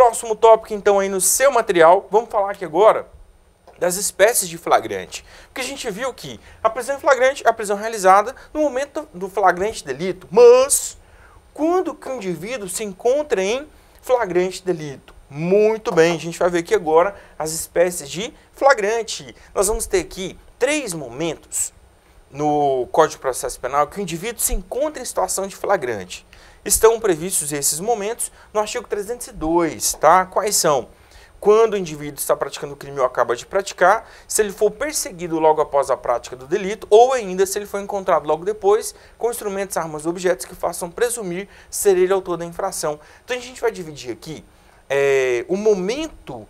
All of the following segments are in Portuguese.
Próximo tópico, então, aí no seu material, vamos falar aqui agora das espécies de flagrante. Porque a gente viu que a prisão em flagrante é a prisão realizada no momento do flagrante delito, mas quando que o indivíduo se encontra em flagrante delito? Muito bem, a gente vai ver aqui agora as espécies de flagrante. Nós vamos ter aqui 3 momentos no Código de Processo Penal que o indivíduo se encontra em situação de flagrante. Estão previstos esses momentos no artigo 302, tá? Quais são? Quando o indivíduo está praticando o crime ou acaba de praticar, se ele for perseguido logo após a prática do delito, ou ainda se ele for encontrado logo depois com instrumentos, armas ou objetos que façam presumir ser ele autor da infração. Então a gente vai dividir aqui o momento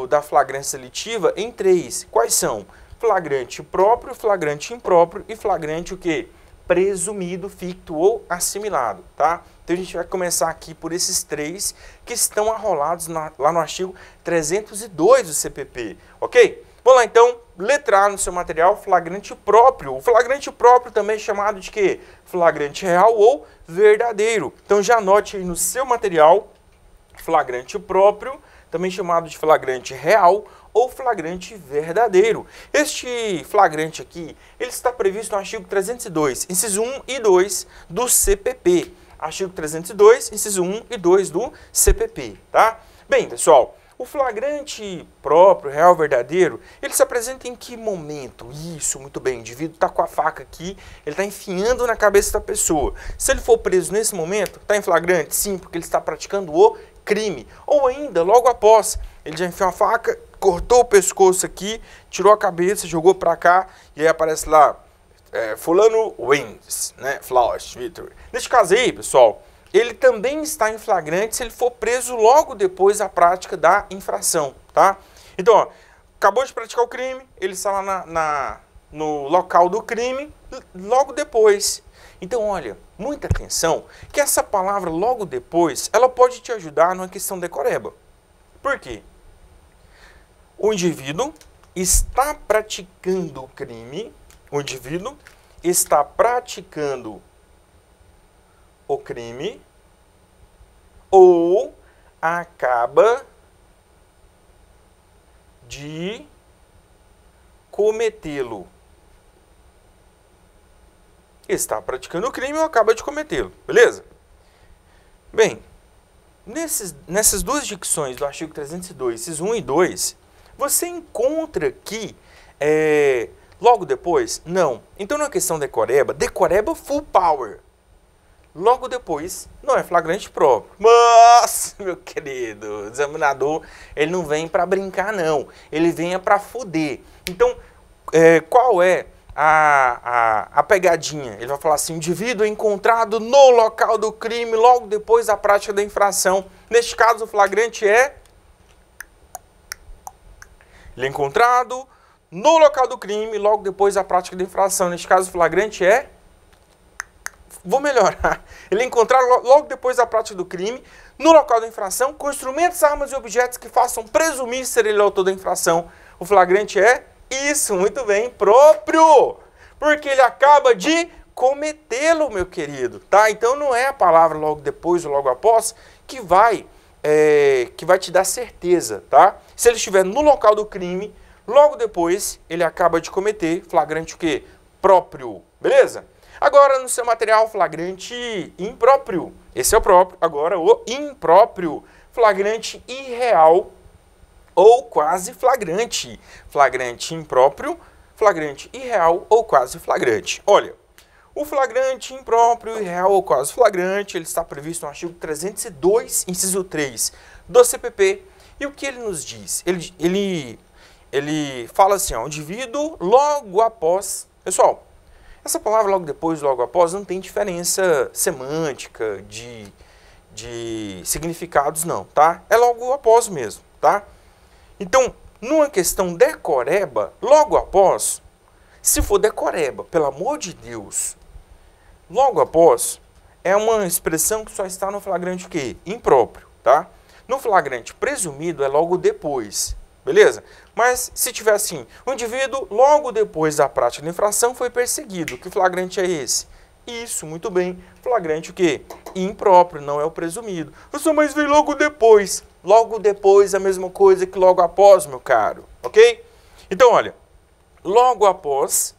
da flagrância delitiva em 3. Quais são? Flagrante próprio, flagrante impróprio e flagrante o quê? Presumido, ficto ou assimilado, tá? Então a gente vai começar aqui por esses 3 que estão arrolados lá no artigo 302 do CPP, ok? Vamos lá então, letra A no seu material, flagrante próprio. O flagrante próprio também é chamado de quê? Flagrante real ou verdadeiro. Então já anote aí no seu material, flagrante próprio, também chamado de flagrante real ou flagrante verdadeiro. Este flagrante aqui, ele está previsto no artigo 302, inciso 1 e 2 do CPP. Artigo 302, inciso 1 e 2 do CPP, tá? Bem, pessoal, o flagrante próprio, real, verdadeiro, ele se apresenta em que momento? Isso, muito bem, o indivíduo está com a faca aqui, ele está enfiando na cabeça da pessoa. Se ele for preso nesse momento, está em flagrante? Sim, porque ele está praticando o crime. Ou ainda, logo após, ele já enfiou a faca, cortou o pescoço aqui, tirou a cabeça, jogou para cá, e aí aparece lá, fulano wins, né, flawless victory. Neste caso aí, pessoal, ele também está em flagrante se ele for preso logo depois da prática da infração, tá? Então, ó, acabou de praticar o crime, ele está lá no local do crime, logo depois. Então, olha, muita atenção, que essa palavra logo depois, ela pode te ajudar numa questão decoreba. Por quê? O indivíduo está praticando o crime, o indivíduo está praticando o crime ou acaba de cometê-lo. Está praticando o crime ou acaba de cometê-lo, beleza? Bem, nessas 2 dicções do artigo 302, inciso 1 e 2, você encontra que logo depois? Não. Então, na questão decoreba full power. Logo depois, não é flagrante próprio. Mas, meu querido, o examinador, ele não vem para brincar, não. Ele vem para fuder. Então, qual é a pegadinha? Ele vai falar assim, indivíduo encontrado no local do crime logo depois da prática da infração. Neste caso, o flagrante é... Ele é encontrado no local do crime logo depois da prática da infração. Neste caso, o flagrante é... Vou melhorar. Ele é encontrado logo depois da prática do crime, no local da infração, com instrumentos, armas e objetos que façam presumir ser ele autor da infração. O flagrante é isso, muito bem, próprio. Porque ele acaba de cometê-lo, meu querido. Tá? Então não é a palavra logo depois ou logo após que vai te dar certeza. Tá? Se ele estiver no local do crime, logo depois ele acaba de cometer, flagrante o quê? Próprio. Beleza? Agora, no seu material, flagrante impróprio. Esse é o próprio. Agora, o impróprio. Flagrante irreal ou quase flagrante. Flagrante impróprio, flagrante irreal ou quase flagrante. Olha, o flagrante impróprio, irreal ou quase flagrante, ele está previsto no artigo 302, inciso 3 do CPP. E o que ele nos diz? Ele fala assim, ó, o indivíduo logo após... Pessoal, essa palavra logo depois, logo após, não tem diferença semântica, de significados não, tá? É logo após mesmo, tá? Então, numa questão decoreba, logo após, se for decoreba, pelo amor de Deus, logo após é uma expressão que só está no flagrante o quê? Impróprio, tá? No flagrante presumido é logo depois, beleza? Mas se tiver assim, o indivíduo logo depois da prática da infração foi perseguido. Que flagrante é esse? Isso, muito bem. Flagrante o quê? Impróprio, não é o presumido. Mas veio logo depois. logo depois a mesma coisa que logo após, meu caro, ok? Então, olha, logo após,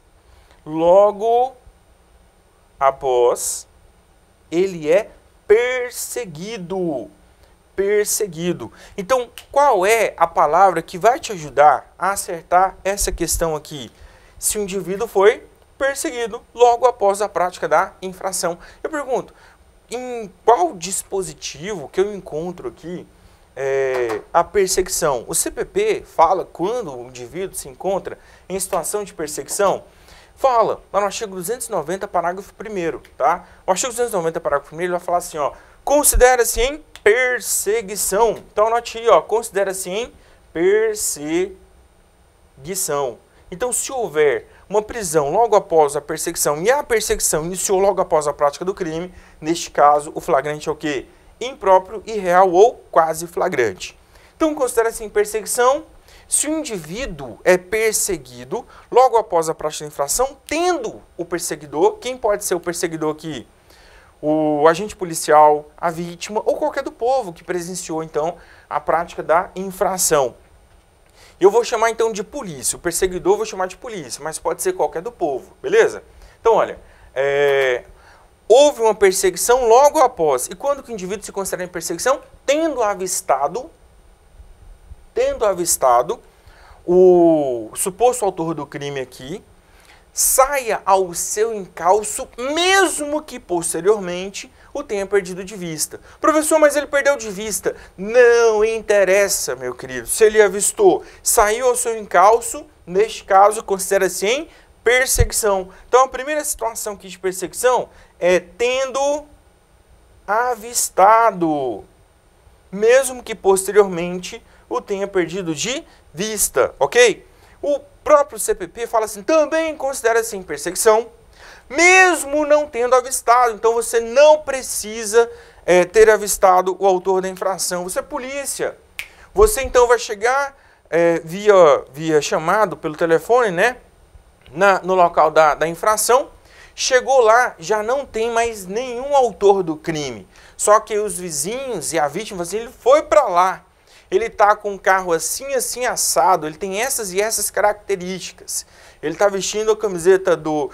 ele é perseguido. Perseguido. Então, qual é a palavra que vai te ajudar a acertar essa questão aqui? Se o indivíduo foi perseguido logo após a prática da infração. Eu pergunto, em qual dispositivo que eu encontro aqui a perseguição? O CPP fala quando o indivíduo se encontra em situação de perseguição? Fala, lá no artigo 290, parágrafo 1º, tá? O artigo 290, parágrafo 1º, ele vai falar assim, ó, considera-se em perseguição. Então, anote aí, ó, considera-se em perseguição. Então, se houver uma prisão logo após a perseguição e a perseguição iniciou logo após a prática do crime, neste caso, o flagrante é o quê? Impróprio, irreal ou quase flagrante. Então, considera-se em perseguição se o indivíduo é perseguido logo após a prática da infração, tendo o perseguidor, quem pode ser o perseguidor aqui? O agente policial, a vítima ou qualquer do povo que presenciou, então, a prática da infração. Eu vou chamar, então, de polícia. O perseguidor eu vou chamar de polícia, mas pode ser qualquer do povo, beleza? Então, olha, houve uma perseguição logo após. E quando que o indivíduo se considera em perseguição? Tendo avistado o suposto autor do crime aqui, saia ao seu encalço, mesmo que posteriormente o tenha perdido de vista. Professor, mas ele perdeu de vista. Não interessa, meu querido. Se ele avistou, saiu ao seu encalço, neste caso, considera-se em perseguição. Então, a primeira situação aqui de perseguição é tendo avistado, mesmo que posteriormente o tenha perdido de vista, ok? O próprio CPP fala assim, também considera-se em perseguição, mesmo não tendo avistado. Então, você não precisa ter avistado o autor da infração. Você é polícia. Você, então, vai chegar via chamado pelo telefone, né? No local da infração. Chegou lá, já não tem mais nenhum autor do crime. Só que os vizinhos e a vítima, assim, ele foi para lá. Ele está com um carro assim, assim, assado, ele tem essas e essas características. Ele está vestindo a camiseta do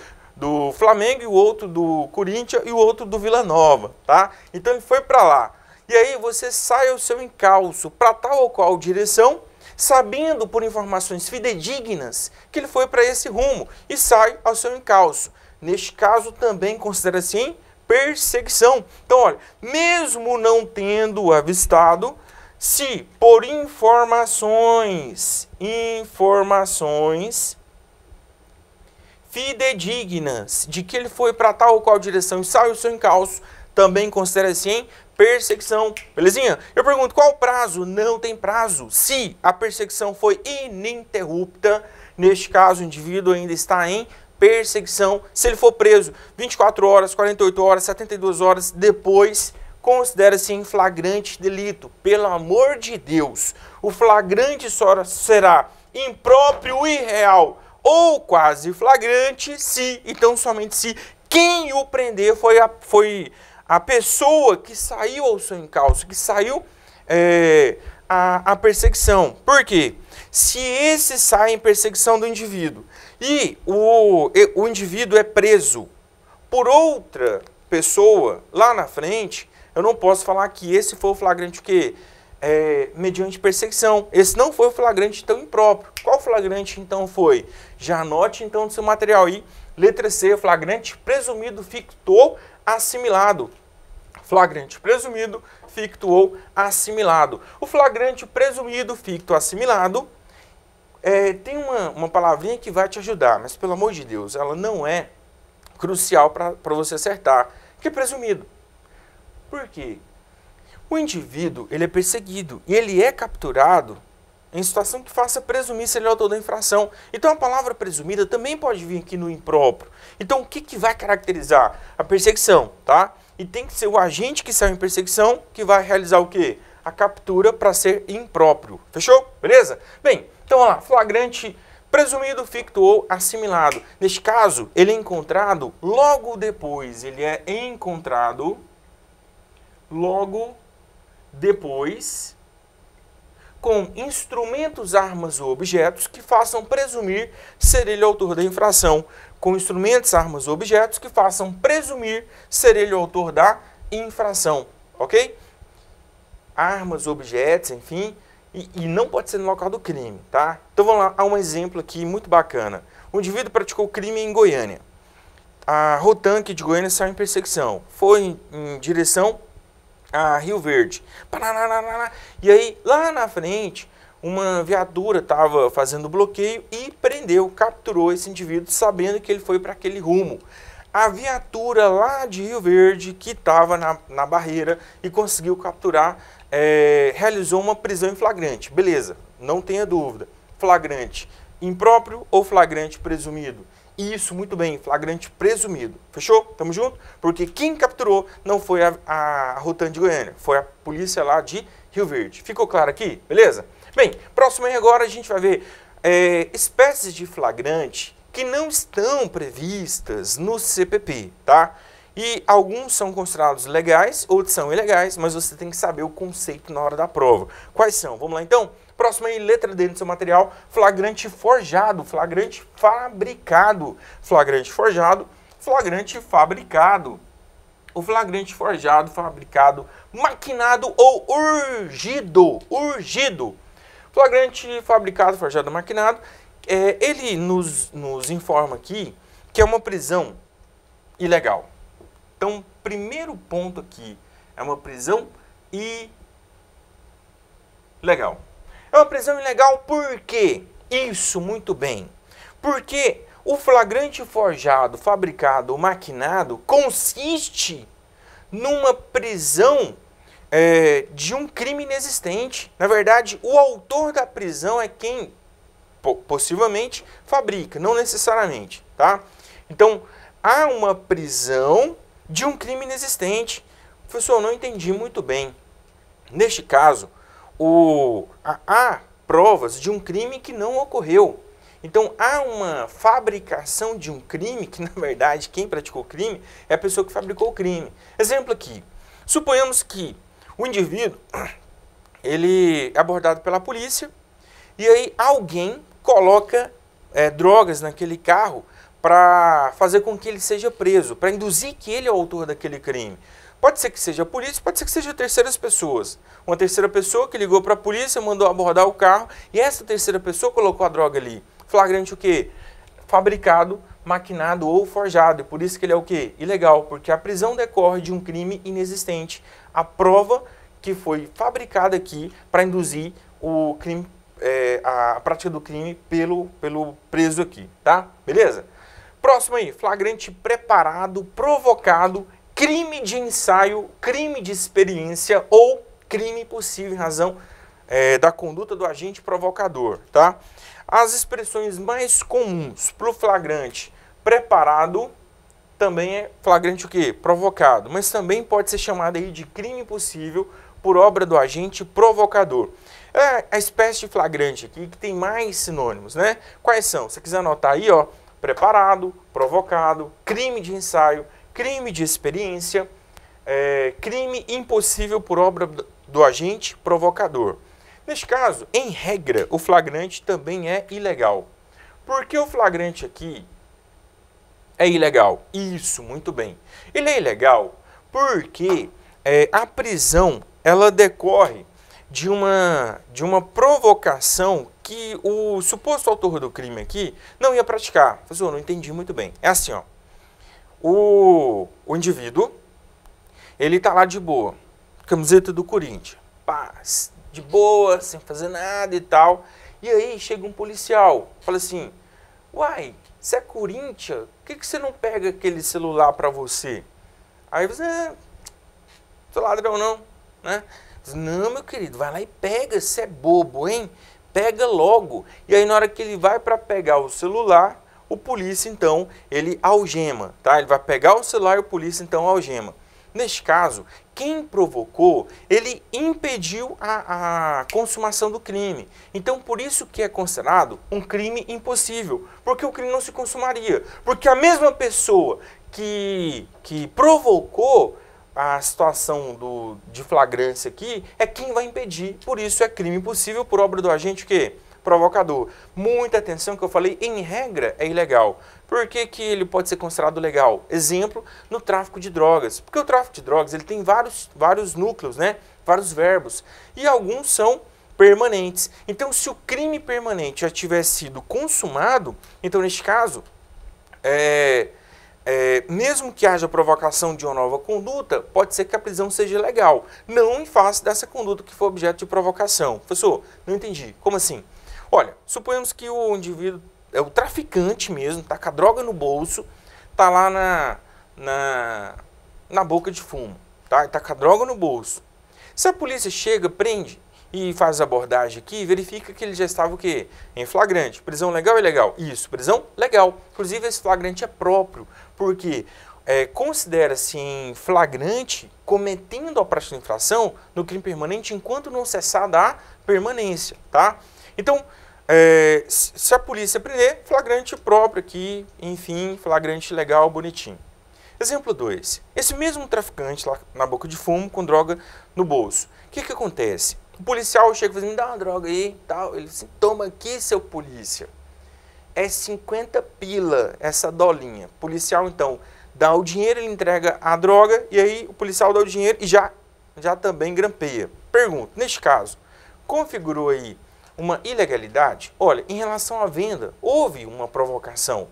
Flamengo e o outro do Corinthians e o outro do Vila Nova, tá? Então ele foi para lá. E aí você sai ao seu encalço para tal ou qual direção, sabendo por informações fidedignas que ele foi para esse rumo e sai ao seu encalço. Neste caso também considera-se em perseguição. Então, olha, mesmo não tendo avistado, se por informações fidedignas de que ele foi para tal ou qual direção e saiu o seu encalço, também considera-se em perseguição. Belezinha? Eu pergunto, qual o prazo? Não tem prazo. Se a perseguição foi ininterrupta, neste caso o indivíduo ainda está em perseguição. Se ele for preso 24 horas, 48 horas, 72 horas depois, considera-se em flagrante delito. Pelo amor de Deus, o flagrante só será impróprio, irreal ou quase flagrante se, então somente se, quem o prender foi a pessoa que saiu ao seu encalço, que saiu a perseguição. Por quê? Se esse sai em perseguição do indivíduo e o indivíduo é preso por outra pessoa lá na frente, eu não posso falar que esse foi o flagrante o quê? Mediante perseguição. Esse não foi o flagrante, então, impróprio. Qual flagrante, então, foi? Já anote, então, no seu material aí. Letra C, flagrante presumido, ficto ou assimilado. Flagrante presumido, ficto ou assimilado. O flagrante presumido, ficto, assimilado, tem uma palavrinha que vai te ajudar, mas, pelo amor de Deus, ela não é crucial para você acertar, que é presumido. Por quê? O indivíduo, ele é perseguido e ele é capturado em situação que faça presumir se ele é autor da infração. Então, a palavra presumida também pode vir aqui no impróprio. Então, o que vai caracterizar? A perseguição, tá? E tem que ser o agente que saiu em perseguição que vai realizar o quê? A captura para ser impróprio. Fechou? Beleza? Bem, então, olha lá, flagrante presumido, ficto ou assimilado. Neste caso, ele é encontrado logo depois. Ele é encontrado logo depois com instrumentos, armas ou objetos que façam presumir ser ele o autor da infração. Com instrumentos, armas ou objetos que façam presumir ser ele o autor da infração. Ok? Armas, objetos, enfim, e não pode ser no local do crime, tá? Então vamos lá, há um exemplo aqui muito bacana. O indivíduo praticou crime em Goiânia. A Rotan aqui de Goiânia saiu em perseguição. Foi em direção a Rio Verde. E aí, lá na frente, uma viatura estava fazendo bloqueio e prendeu, capturou esse indivíduo, sabendo que ele foi para aquele rumo. A viatura lá de Rio Verde, que estava na barreira e conseguiu capturar, realizou uma prisão em flagrante. Beleza, não tenha dúvida. Flagrante impróprio ou flagrante presumido? Isso, muito bem, flagrante presumido. Fechou? Tamo junto? Porque quem capturou não foi a Rotan de Goiânia, foi a polícia lá de Rio Verde. Ficou claro aqui? Beleza? Bem, próximo aí agora a gente vai ver espécies de flagrante que não estão previstas no CPP, tá? E alguns são considerados legais, outros são ilegais, mas você tem que saber o conceito na hora da prova. Quais são? Vamos lá então? Próximo aí, letra D no seu material, flagrante forjado, flagrante fabricado, flagrante forjado, flagrante fabricado. O flagrante forjado, fabricado, maquinado ou urgido, urgido. Flagrante fabricado, forjado, maquinado, ele nos informa aqui que é uma prisão ilegal. Então, primeiro ponto aqui, é uma prisão ilegal. É uma prisão ilegal por quê? Isso, muito bem. Porque o flagrante forjado, fabricado, maquinado consiste numa prisão de um crime inexistente. Na verdade, o autor da prisão é quem possivelmente fabrica, não necessariamente, tá? Então, há uma prisão de um crime inexistente. Professor, eu não entendi muito bem. Neste caso, há provas de um crime que não ocorreu. Então, há uma fabricação de um crime que, na verdade, quem praticou o crime é a pessoa que fabricou o crime. Exemplo aqui. Suponhamos que o indivíduo, ele é abordado pela polícia e aí alguém coloca drogas naquele carro para fazer com que ele seja preso, para induzir que ele é o autor daquele crime. Pode ser que seja a polícia, pode ser que seja terceiras pessoas. Uma terceira pessoa que ligou para a polícia, mandou abordar o carro e essa terceira pessoa colocou a droga ali. Flagrante o quê? Fabricado, maquinado ou forjado. E por isso que ele é o quê? Ilegal, porque a prisão decorre de um crime inexistente. A prova que foi fabricada aqui para induzir o crime, a prática do crime pelo preso aqui, tá? Beleza? Próximo aí, flagrante preparado, provocado, crime de ensaio, crime de experiência ou crime possível em razão da conduta do agente provocador, tá? As expressões mais comuns para o flagrante preparado também é flagrante o quê? Provocado, mas também pode ser chamado aí de crime possível por obra do agente provocador. É a espécie de flagrante aqui que tem mais sinônimos, né? Quais são? Se você quiser anotar aí, ó, preparado, provocado, crime de ensaio, crime de experiência, crime impossível por obra do agente provocador. Neste caso, em regra, o flagrante também é ilegal. Por que o flagrante aqui é ilegal? Isso, muito bem. Ele é ilegal porque a prisão ela decorre de uma provocação que o suposto autor do crime aqui não ia praticar. Eu não entendi muito bem. É assim, ó. O indivíduo, ele tá lá de boa, camiseta do Corinthians, paz, de boa, sem fazer nada e tal. E aí chega um policial, fala assim, uai, você é Corinthians, por que você não pega aquele celular pra você? Aí você, sou ladrão não, né? Não, meu querido, vai lá e pega, você é bobo, hein? Pega logo. E aí na hora que ele vai para pegar o celular, o polícia então, ele algema, tá? Ele vai pegar o celular e o polícia então algema. Neste caso, quem provocou, ele impediu a consumação do crime. Então, por isso que é considerado um crime impossível, porque o crime não se consumaria. Porque a mesma pessoa que provocou a situação de flagrância aqui é quem vai impedir. Por isso é crime impossível por obra do agente o quê? Provocador. Muita atenção que eu falei, em regra é ilegal. Por que que ele pode ser considerado legal? Exemplo, no tráfico de drogas. Porque o tráfico de drogas ele tem vários núcleos, né? Vários verbos. E alguns são permanentes. Então, se o crime permanente já tivesse sido consumado, então neste caso, mesmo que haja provocação de uma nova conduta, pode ser que a prisão seja legal. Não em face dessa conduta que foi objeto de provocação. Professor, não entendi. Como assim? Olha, suponhamos que o indivíduo é o traficante mesmo, tá com a droga no bolso, tá lá na boca de fumo, tá? Tá com a droga no bolso. Se a polícia chega, prende e faz a abordagem aqui, verifica que ele já estava o quê? Em flagrante. Prisão legal ou ilegal? Isso, prisão legal. Inclusive esse flagrante é próprio, porque considera-se em flagrante cometendo a prática de infração no crime permanente enquanto não cessada a permanência, tá? Então, se a polícia prender, flagrante próprio aqui, enfim, flagrante legal, bonitinho. Exemplo 2. Esse mesmo traficante lá na boca de fumo com droga no bolso. O que acontece? O policial chega e fala, me dá uma droga aí, tal. Ele assim, toma aqui, seu polícia. É 50 pila essa dolinha. O policial, então, dá o dinheiro, ele entrega a droga, e aí o policial dá o dinheiro e já também grampeia. Pergunta, neste caso, configurou aí uma ilegalidade? Olha, em relação à venda, houve uma provocação.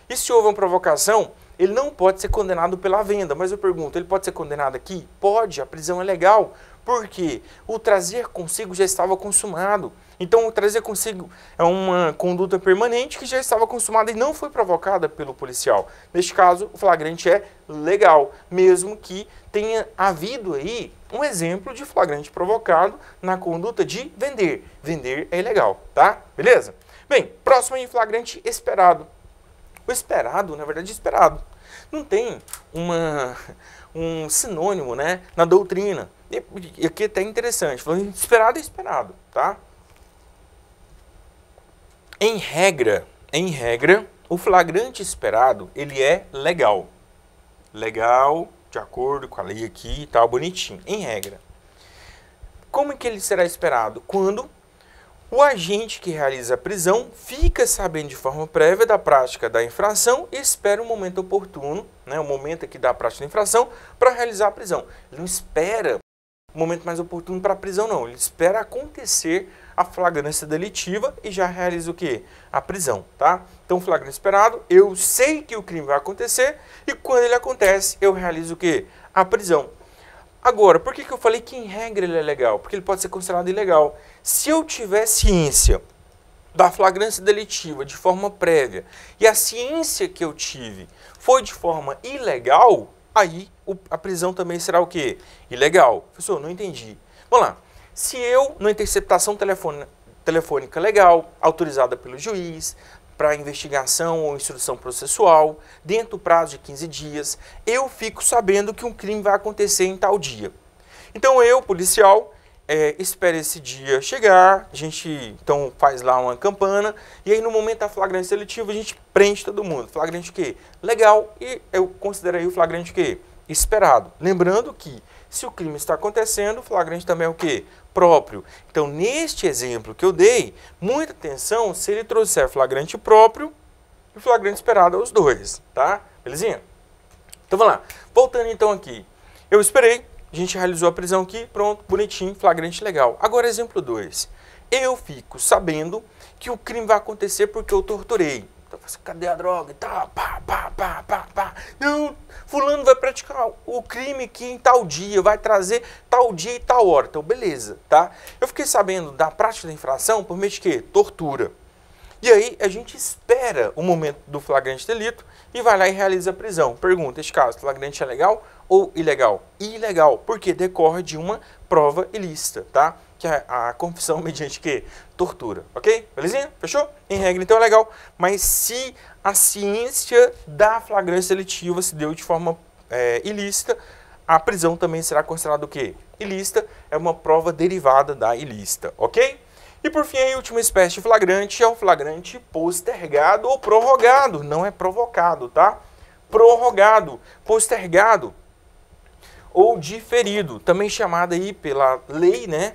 E se houve uma provocação, ele não pode ser condenado pela venda. Mas eu pergunto, ele pode ser condenado aqui? Pode, a prisão é legal. Porque o trazer consigo já estava consumado. Então, o trazer consigo é uma conduta permanente que já estava consumada e não foi provocada pelo policial. Neste caso, o flagrante é legal, mesmo que tenha havido aí um exemplo de flagrante provocado na conduta de vender. Vender é ilegal, tá? Beleza? Bem, próximo aí, flagrante esperado. O esperado, na verdade, esperado. Não tem um sinônimo, né, na doutrina. E aqui é até interessante, falando esperado é esperado, tá? Em regra, o flagrante esperado, ele é legal. Legal, de acordo com a lei aqui e tal, bonitinho, em regra. Como é que ele será esperado? Quando o agente que realiza a prisão fica sabendo de forma prévia da prática da infração e espera um momento oportuno, né, o momento aqui da prática da infração, para realizar a prisão. Ele não espera o momento mais oportuno para a prisão, não. Ele espera acontecer a flagrância delitiva e já realiza o quê? A prisão, tá? Então, flagrante esperado, eu sei que o crime vai acontecer e quando ele acontece, eu realizo o quê? A prisão. Agora, por que eu falei que em regra ele é legal? Porque ele pode ser considerado ilegal. Se eu tiver ciência da flagrância delitiva de forma prévia e a ciência que eu tive foi de forma ilegal, aí a prisão também será o quê? Ilegal. Professor, não entendi. Vamos lá. Se eu, na interceptação telefônica legal, autorizada pelo juiz, para investigação ou instrução processual, dentro do prazo de 15 dias, eu fico sabendo que um crime vai acontecer em tal dia. Então eu, policial, espero esse dia chegar, a gente então faz lá uma campana, e aí no momento da flagrância delitiva a gente prende todo mundo. Flagrante o quê? Legal, e eu considerei o flagrante o quê? Esperado. Lembrando que se o crime está acontecendo, o flagrante também é o quê? Próprio. Então, neste exemplo que eu dei, muita atenção se ele trouxer flagrante próprio e flagrante esperado aos dois, tá? Belezinha? Então, vamos lá. Voltando então aqui. Eu esperei, a gente realizou a prisão aqui, pronto, bonitinho, flagrante legal. Agora, exemplo 2. Eu fico sabendo que o crime vai acontecer porque eu torturei. Então, cadê a droga e tal? Pá. Não, fulano vai praticar o crime aqui em tal dia, vai trazer tal dia e tal hora. Então, beleza, tá? Eu fiquei sabendo da prática da infração por meio de quê? Tortura. E aí, a gente espera o momento do flagrante delito e vai lá e realiza a prisão. Pergunta, este caso, flagrante é legal ou ilegal? Ilegal, porque decorre de uma prova ilícita, tá? Que é a confissão mediante que? Tortura, ok? Belezinha? Fechou? Em regra, então é legal. Mas se a ciência da flagrância delitiva se deu de forma ilícita, a prisão também será considerada o quê? Ilícita, é uma prova derivada da ilícita, ok? E por fim, a última espécie de flagrante é o flagrante postergado ou prorrogado. Não é provocado, tá? Prorrogado, postergado. ou diferido, também chamada aí pela lei, né?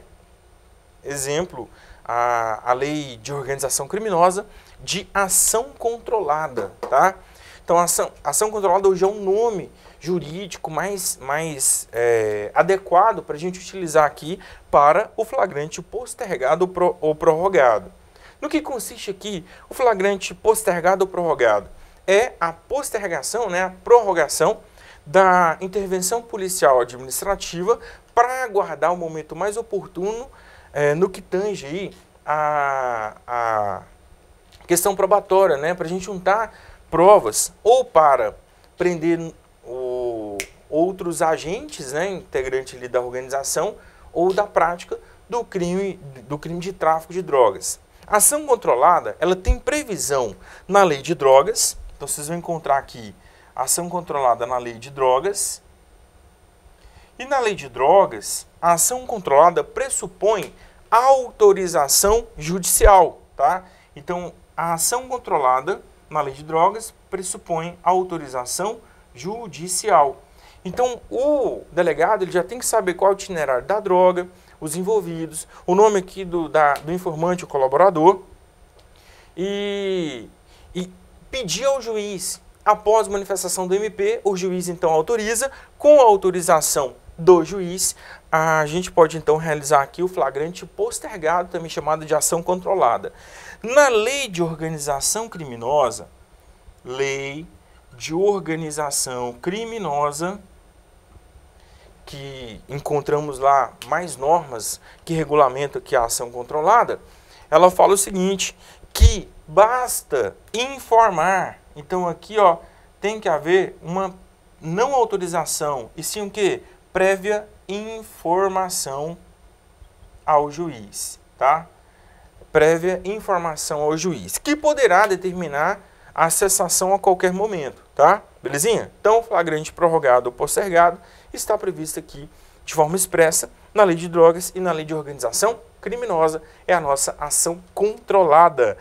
Exemplo, a lei de organização criminosa, de ação controlada, tá? Então, ação controlada hoje é um nome jurídico mais adequado para a gente utilizar aqui para o flagrante postergado ou prorrogado. No que consiste aqui o flagrante postergado ou prorrogado? É a postergação, né, a prorrogação da intervenção policial administrativa para aguardar o momento mais oportuno no que tange aí a questão probatória, né, para a gente juntar provas ou para prender outros agentes, né, integrantes ali da organização ou da prática do crime de tráfico de drogas. A ação controlada, ela tem previsão na lei de drogas, então vocês vão encontrar aqui a ação controlada na lei de drogas. E na lei de drogas, a ação controlada pressupõe autorização judicial, tá? Então, a ação controlada na lei de drogas pressupõe autorização judicial. Então, o delegado ele já tem que saber qual é o itinerário da droga, os envolvidos, o nome aqui do informante, o colaborador, e pedir ao juiz, após manifestação do MP, o juiz então autoriza, com a autorização do juiz, a gente pode então realizar aqui o flagrante postergado, também chamado de ação controlada. Na lei de organização criminosa, que encontramos lá mais normas que regulamentam aqui a ação controlada, ela fala o seguinte, que basta informar. Então aqui ó, tem que haver uma não autorização, e sim o quê? Prévia informação ao juiz, tá? Prévia informação ao juiz, que poderá determinar a cessação a qualquer momento, tá? Belezinha? Então, flagrante prorrogado ou postergado está previsto aqui de forma expressa na lei de drogas e na lei de organização criminosa. É a nossa ação controlada.